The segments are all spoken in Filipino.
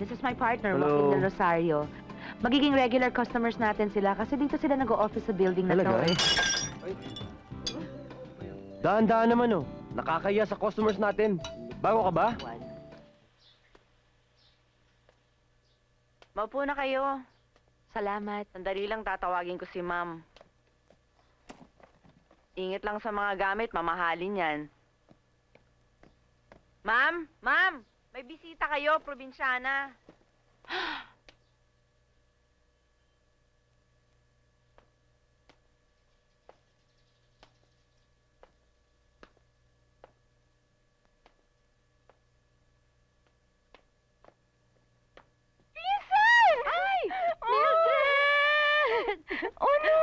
This is my partner, Hello. Joaquin Del Rosario. Magiging regular customers natin sila kasi dito sila nag-o-office sa building na to Talaga? eh. Daan-daan naman oh. Nakakaya sa customers natin. Bago ka ba? Maupo na kayo. Salamat. Sandali lang tatawagin ko si ma'am. Ingat lang sa mga gamit, mamahalin yan. Ma'am! Ma'am! May bisita kayo, probinsyana. Ay! Mildred! Oh no!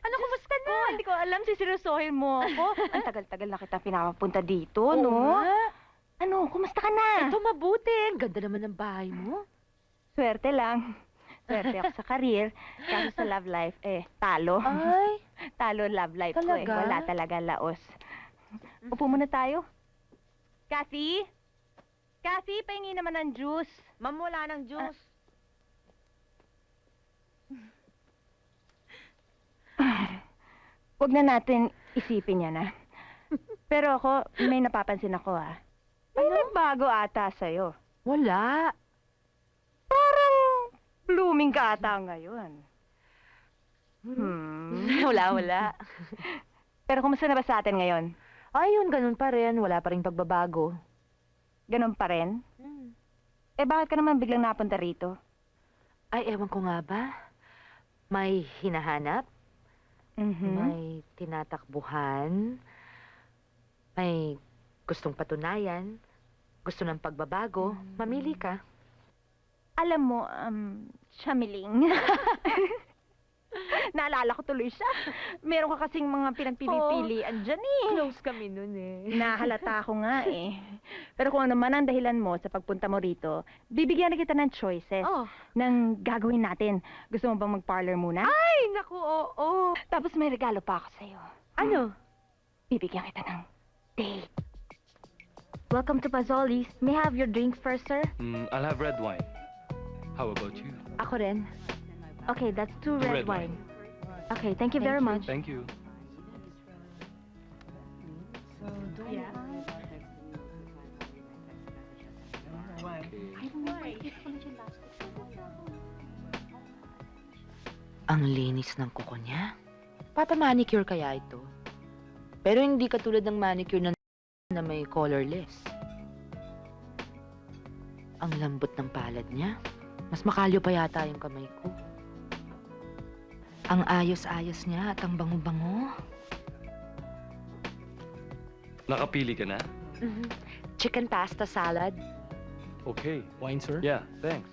Ano, kumusta na? Oh, hindi ko alam, siseryosohin mo ako. Ang tagal-tagal na kita pinapapunta dito, Oo no? nga. Ano, kumusta ka na? Ito mabuti. Ang ganda naman ng bahay mo. Swerte lang. Swerte ako sa career. Kaso sa love life, talo. Ay, Talo love life ko eh. Talaga? Wala talaga laos. Upo muna tayo. Cassie? Cassie, pahingi naman ng juice. Ma'am, wala ng juice. Huwag na natin isipin yan, ah. Pero ako, may napapansin ako, ah. May nagbago ata sa'yo. wala. Parang blooming ka ata ngayon. Wala. Pero kumusta na ba sa atin ngayon? Ayun, ganun pa rin. Wala pa rin pagbabago. Ganon pa rin? Bakit ka naman biglang napunta rito? Ay, ewan ko nga ba? May hinahanap? Mhm. May tinatakbuhan? May gustong patunayan? Gusto ng pagbabago? Mamili ka. Alam mo, Shamiling. Naalala ko tuloy siya. Meron ka kasing mga pinagpipilian dyan eh. Close kami nun eh. Nahalata ako nga eh. Pero kung ano man ang dahilan mo sa pagpunta mo rito, bibigyan na kita ng choices Oh. ng gagawin natin. Gusto mo bang mag-parlor muna? Ay, naku, oo. Tapos may regalo pa ako sa'yo. Ano? Bibigyan kita ng date. Welcome to Pazzoli's. May I have your drink first, sir? I'll have red wine. How about you? Ako rin. Okay, that's two Two red, red wine. Okay, thank you very much. Thank you. Ang linis ng kuko niya. Papa-manicure kaya ito? Pero hindi katulad ng manicure na may colorless. Ang lambot ng palad niya. Mas makalyo pa yata yung kamay ko. Ang ayos-ayos niya at ang bango-bango. Nakapili ka na? Chicken pasta salad. Okay. Wine, sir? Yeah, thanks.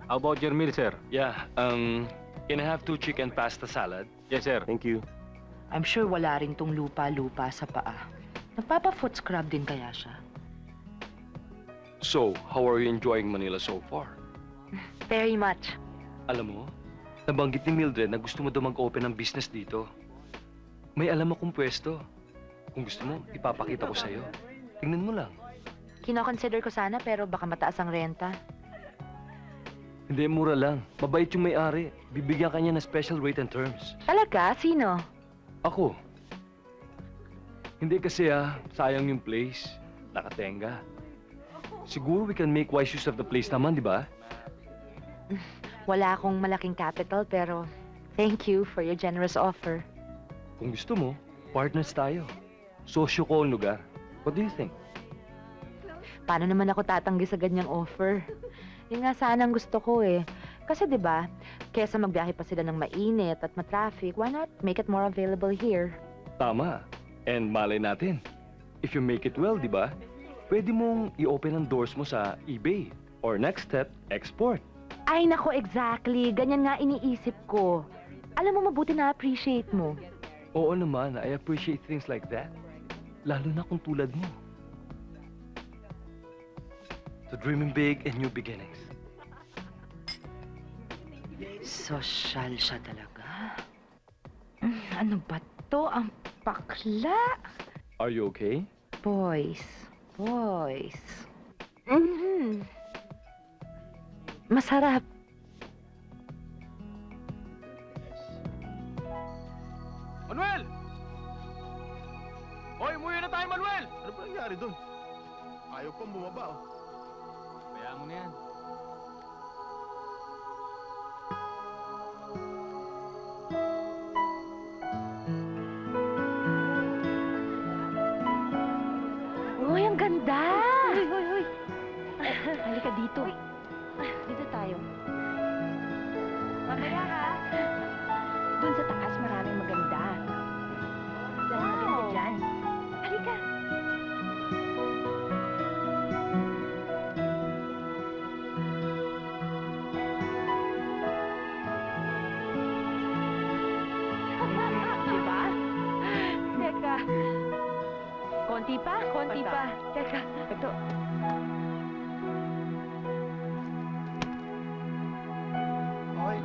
How about your meal, sir? Yeah, can I have 2 chicken pasta salad? Yes, sir. Thank you. I'm sure wala rin tong lupa-lupa sa paa. Nagpapa-foot scrub din kaya siya. So, how are you enjoying Manila so far? Very much. Alam mo, nabanggit ni Mildred na gusto mo daw mag-open ng business dito. May alam akong pwesto. Kung gusto mo, ipapakita ko sa'yo. Tingnan mo lang. Kino-consider ko sana pero baka mataas ang renta. Hindi, mura lang. Mabait yung may-ari. Bibigyan ka niya ng special rate and terms. Talaga? Sino? Ako. Hindi kasi sayang yung place. Nakatenga. Siguro we can make wise use of the place naman, di ba? Wala akong malaking capital pero thank you for your generous offer. Kung gusto mo, partners tayo. Sosyo ko ang lugar. What do you think? Paano naman ako tatanggi sa ganyang offer? Yun nga sana ang gusto ko eh. Kasi 'di ba, kesa magbiyahe pa sila ng mainit at matraffic, why not make it more available here? Tama. And malay natin. If you make it well, di ba? Pwede mong i-open ang doors mo sa eBay. Or next step, export. Ay nako, exactly. Ganyan nga iniisip ko. Alam mo, mabuti na appreciate mo. Oo naman, I appreciate things like that. Lalo na kung tulad mo. So dreaming big and new beginnings. Sosyal siya talaga. Ano ba to? Ang bakla. Are you okay? Boys. Mhm. Masarap. Manuel! Hoy, umuwi na tayo, Manuel! Ano ba nangyari doon? Ayaw pang bumaba, oh. Kaya mo na yan. Uy, ang ganda! Hoy. Halika dito. Dito tayo. Mamaya ha. Doon sa taas maraming maganda. Maganda dyan. Halika. Diba? Teka. Konti pa. Teka. Ito. Okay.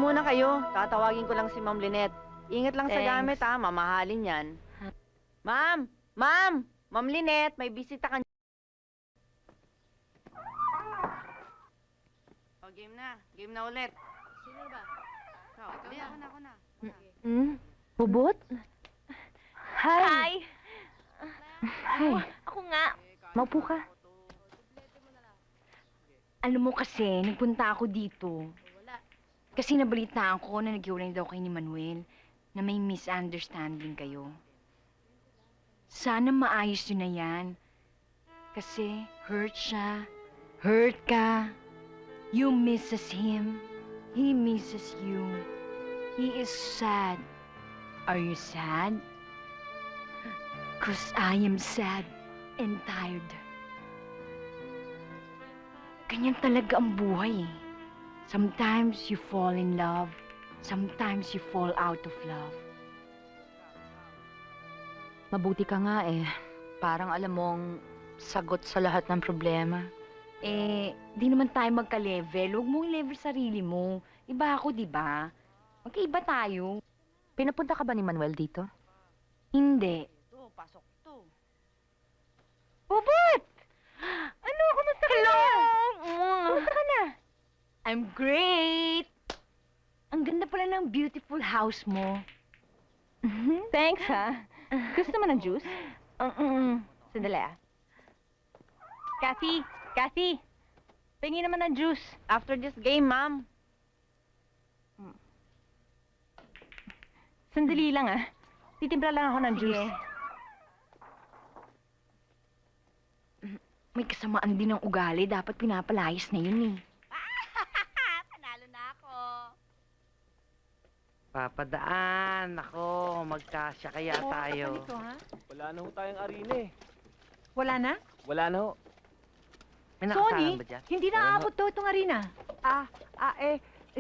Muna kayo. Tatawagin ko lang si Ma'am Lynette. Ingat lang sa Thanks. gamit, ha? Mamahalin yan. Ma'am! Ma'am! Ma'am Lynette, may bisita ka. O, game na. Game na ulit. Sino ba? Ikaw. Ako na. Bubot? Hi! Hi. Ako nga. Maupo ka. Alam mo kasi, nagpunta ako dito. Kasi nabalitaan ko na naghiwalay daw kayo ni Manuel na may misunderstanding kayo. Sana maayos yun na yan. Kasi hurt siya. Hurt ka. You misses him. He misses you. He is sad. Are you sad? 'Cause I am sad and tired. Ganyan talaga ang buhay eh. Sometimes you fall in love. Sometimes you fall out of love. Mabuti ka nga eh. Parang alam mong sagot sa lahat ng problema. Eh, di naman tayo magka-level. Huwag mong level sarili mo. Iba ako, di ba? Magkaiba tayo. Pinapunta ka ba ni Manuel dito? Hindi. Pasok to. Bubot! Ano? Kumusta ka na? Kumusta ka na? I'm great! Ang ganda pala ng beautiful house mo. Thanks, ha? Gusto mo ng juice? Sandali ah. Kathy! Pengi naman ng juice. After this game, ma'am. Sandali lang, ah. Titimpla lang ako ng Sige. juice. May kasamaan din ng ugali. Dapat pinapalayas na yun eh. Panalo na ako. Papadaan. Ako, magkasya kaya tayo. Ganito, ha? Wala na ho tayong arena eh. Wala na? Wala na ho. May Sony, nakasalang ba dyan? hindi na aabot to itong arena.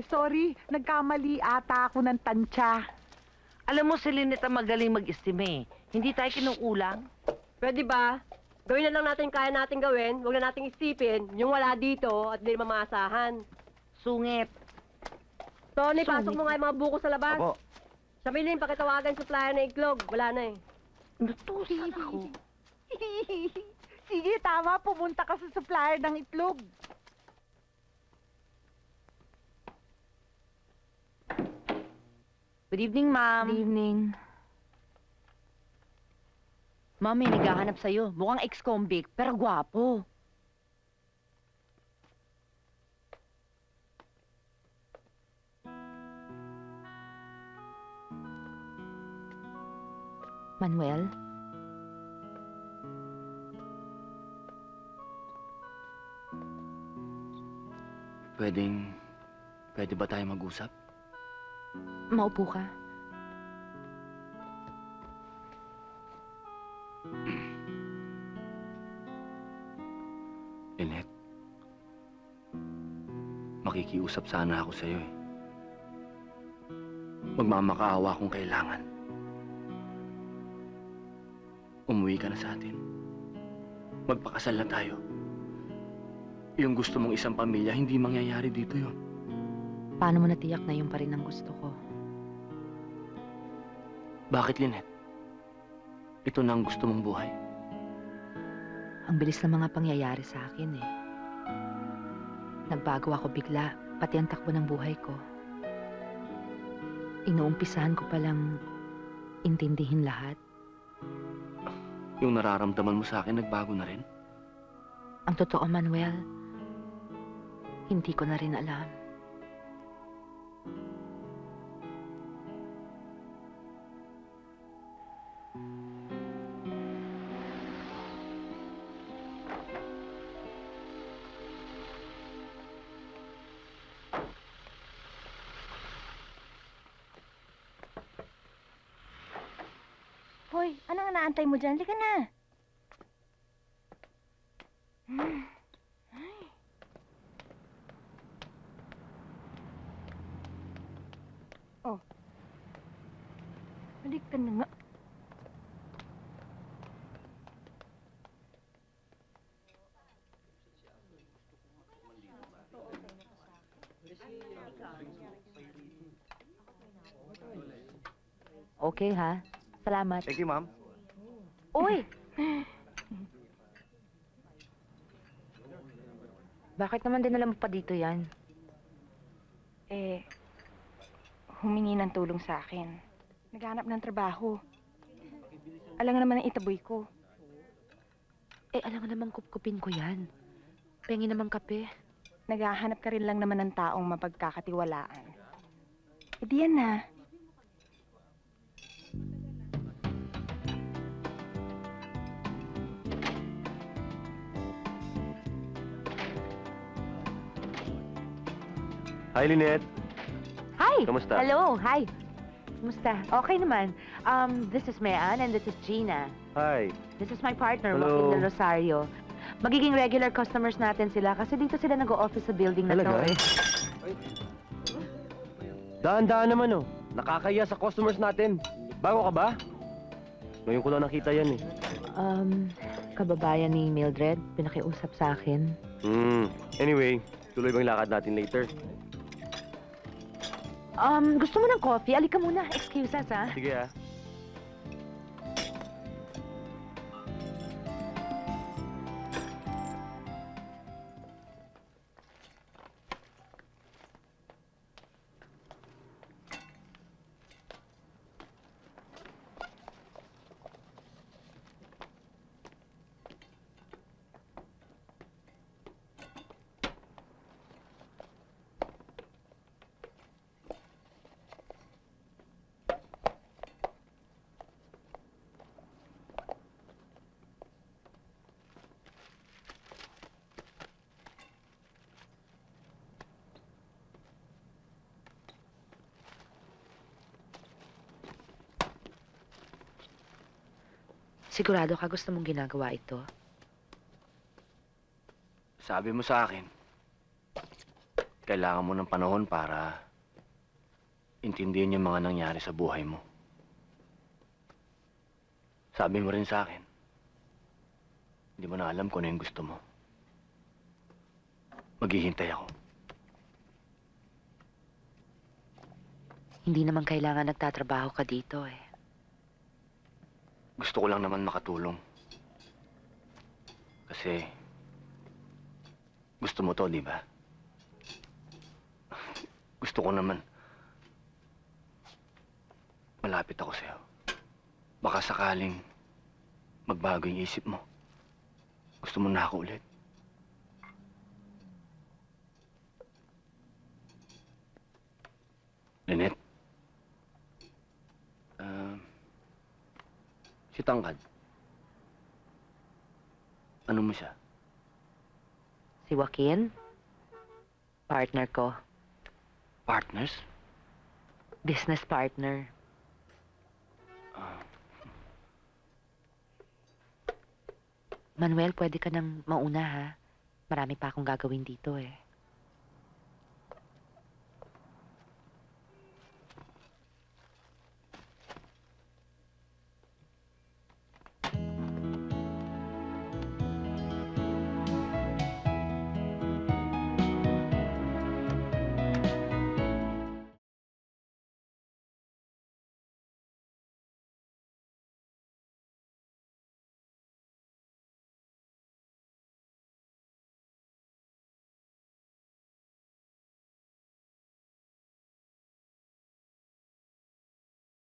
Sorry, nagkamali ata ako ng tansya. Alam mo, si Lynette ang magaling mag-estime. Hindi tayo kinukulang. Pwede ba? Gawin na lang natin kaya natin gawin. Huwag na nating isipin yung wala dito at hindi mamaasahan. Sungit. Tony, pasok mo nga yung mga buko sa labas. Opo. Samilin, pakitawagan supplier na iklog. Wala na eh. Natusan ako. Sige, tama. Pumunta ka sa supplier ng itlog. Good evening, ma'am. Good evening. Ma'am, may naghahanap sa'yo. Mukhang ex-convict, pero gwapo. Manuel? Pwede ba tayo mag-usap? Maupo ka. Lynette, makikiusap sana ako sa'yo eh. Magmamakaawa kung kailangan. Umuwi ka na sa atin. Magpakasal na tayo. Yung gusto mong isang pamilya, hindi mangyayari dito yun. Paano mo natiyak na yun pa rin ang gusto ko? Bakit, Lynette? Ito na ang gusto mong buhay. Ang bilis ng mga pangyayari sa akin eh. Nagbago ako bigla, pati ang takbo ng buhay ko. Inuumpisahan ko palang intindihin lahat. Yung nararamdaman mo sa akin, nagbago na rin. Ang totoo, Manuel, hindi ko na rin alam. Hoy, anong inaantay mo dyan? Halika na. Oh. Halika na nga. Okay, ha? Salamat. Thank you, ma'am. Uy! Bakit naman dinala mo pa dito yan? Humingi ng tulong sa akin. Naghanap ng trabaho. Alam nga naman ang itaboy ko. Alam nga naman kupkupin ko yan. Pengi naman kape. Naghahanap ka rin lang naman ng taong mapagkakatiwalaan. Di yan na. Hi, Lynette. Hi! Kamusta? Hello, hi. Kumusta? Okay naman. This is Mayan and this is Gina. Hi. This is my partner, Hello. Joaquin Del Rosario. Magiging regular customers natin sila kasi dito sila nag-o-office sa building na to Talaga? eh. Daan-daan naman, oh. Nakakaya sa customers natin. Bago ka ba? Ngayon ko lang nakita yan, eh. Kababayan ni Mildred, pinakiusap sa akin. Anyway, tuloy bang lakad natin later? Gusto mo ng coffee? Alika muna. Excuse us, ha? Sige, ah. Sigurado ka gusto mong ginagawa ito? Sabi mo sa akin, kailangan mo ng panahon para intindihin yung mga nangyari sa buhay mo. Sabi mo rin sa akin, hindi mo na alam kung ano yung gusto mo. Maghihintay ako. Hindi naman kailangan nagtatrabaho ka dito eh. Gusto ko lang naman makatulong. Kasi, gusto mo to, di ba? Gusto ko naman. Malapit ako sa'yo. Baka sakaling magbago yung isip mo. Gusto mo na ako ulit. Lynette? Si Tangkad. Ano mo siya? Si Joaquin? Partner ko. Partners? Business partner. Manuel, pwede ka nang mauna, ha? Marami pa akong gagawin dito eh.